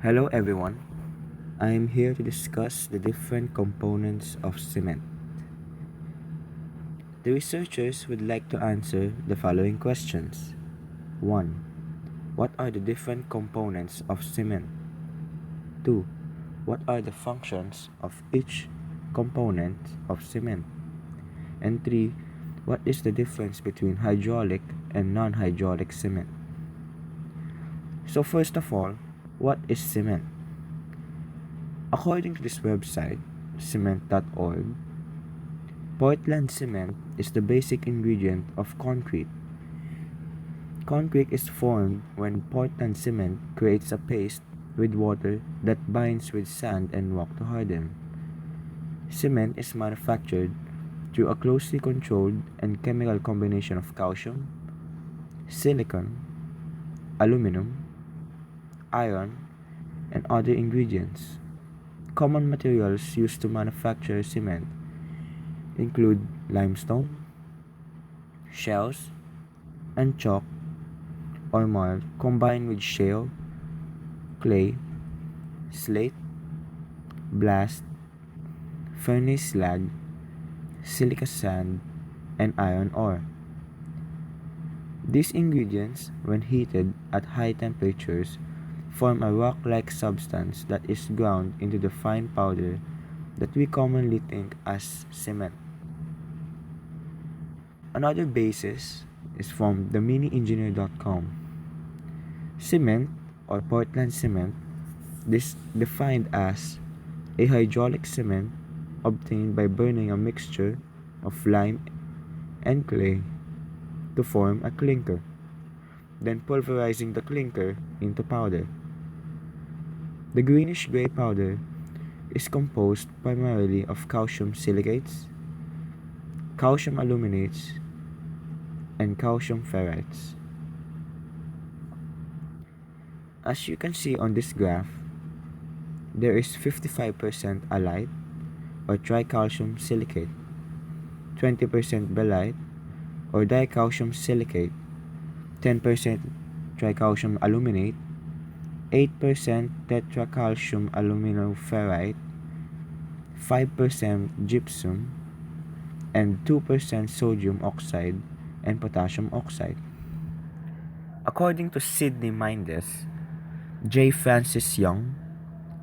Hello everyone. I am here to discuss the different components of cement. The researchers would like to answer the following questions. 1. What are the different components of cement? 2. What are the functions of each component of cement? And 3. What is the difference between hydraulic and non-hydraulic cement? So first of all, what is cement? According to this website, cement.org, Portland cement is the basic ingredient of concrete. Concrete is formed when Portland cement creates a paste with water that binds with sand and rock to harden. Cement is manufactured through a closely controlled and chemical combination of calcium, silicon, aluminum, iron, and other ingredients. Common materials used to manufacture cement include limestone, shells, and chalk or marl combined with shale, clay, slate, blast, furnace slag, silica sand, and iron ore. These ingredients, when heated at high temperatures, form a rock-like substance that is ground into the fine powder that we commonly think as cement. Another basis is from theminiengineer.com. Cement, or Portland cement, is defined as a hydraulic cement obtained by burning a mixture of lime and clay to form a clinker, then pulverizing the clinker into powder. The greenish-gray powder is composed primarily of calcium silicates, calcium aluminates, and calcium ferrites. As you can see on this graph, there is 55% alite or tricalcium silicate, 20% belite or dicalcium silicate, 10% tricalcium aluminate, 8% tetracalcium aluminoferrite, 5% gypsum, and 2% sodium oxide and potassium oxide. According to Sidney Mendes, J. Francis Young,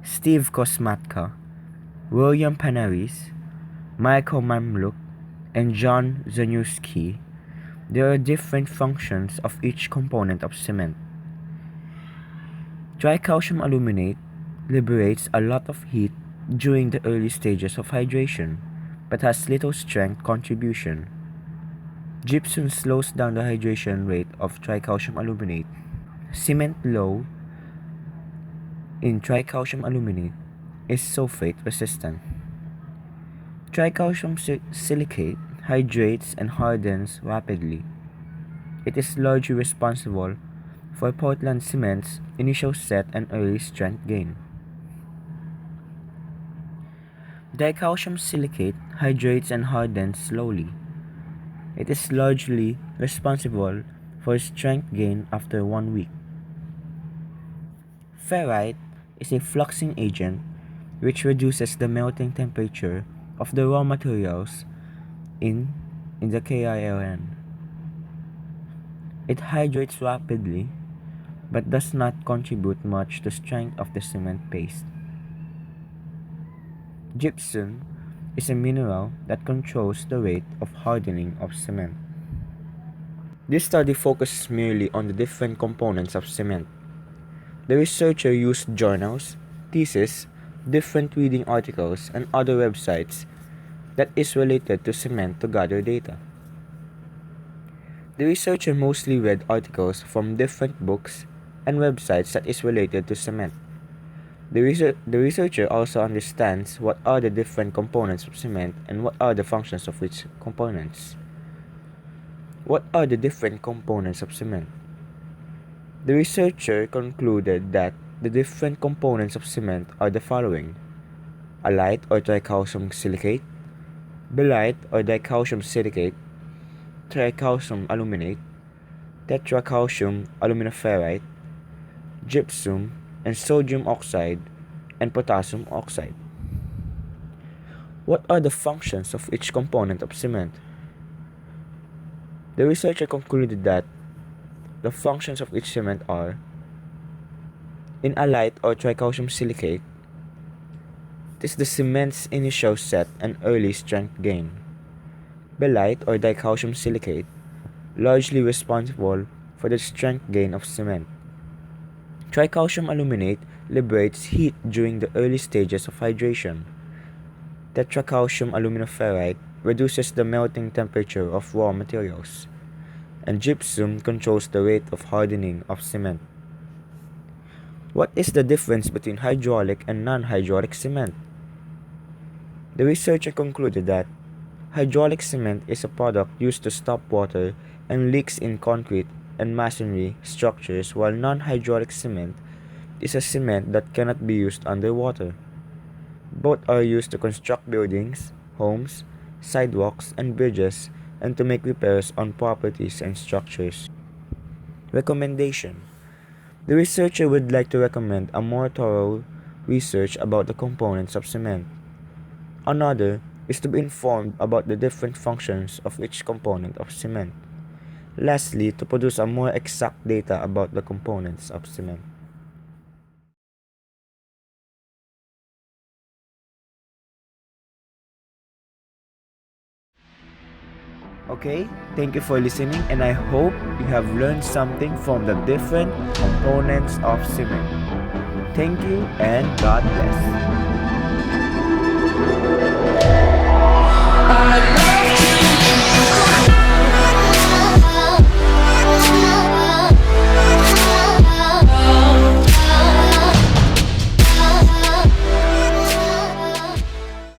Steve Kosmatka, William Panaris, Michael Mamluk, and John Zanuski, there are different functions of each component of cement. Tricalcium aluminate liberates a lot of heat during the early stages of hydration, but has little strength contribution. Gypsum slows down the hydration rate of tricalcium aluminate. Cement low in tricalcium aluminate is sulfate resistant. Tricalcium silicate hydrates and hardens rapidly. It is largely responsible for Portland cement's initial set and early strength gain. Dicalcium silicate hydrates and hardens slowly. It is largely responsible for strength gain after 1 week. Ferrite is a fluxing agent which reduces the melting temperature of the raw materials in the KILN. It hydrates rapidly but does not contribute much to strength of the cement paste. Gypsum is a mineral that controls the rate of hardening of cement. This study focuses merely on the different components of cement. The researcher used journals, theses, different reading articles, and other websites that is related to cement to gather data. The researcher mostly read articles from different books and websites that is related to cement. The researcher also understands what are the different components of cement and what are the functions of each components. What are the different components of cement? The researcher concluded that the different components of cement are the following: alite or tricalcium silicate, belite or dicalcium silicate, tricalcium aluminate, tetracalcium aluminoferrite, gypsum, and sodium oxide and potassium oxide. What are the functions of each component of cement? The researcher concluded that the functions of each cement are: in a light or tricalcium silicate, it is the cement's initial set and early strength gain. Belite or dicalcium silicate, largely responsible for the strength gain of cement. Tricalcium aluminate liberates heat during the early stages of hydration. Tetracalcium aluminoferrite reduces the melting temperature of raw materials. And gypsum controls the rate of hardening of cement. What is the difference between hydraulic and non-hydraulic cement? The researcher concluded that hydraulic cement is a product used to stop water and leaks in concrete and masonry structures, while non-hydraulic cement is a cement that cannot be used underwater. Both are used to construct buildings, homes, sidewalks, and bridges, and to make repairs on properties and structures. Recommendation: the researcher would like to recommend a more thorough research about the components of cement. Another is to be informed about the different functions of each component of cement. Lastly, to produce a more exact data about the components of cement. Okay, thank you for listening, and I hope you have learned something from the different components of cement. Thank you and God bless.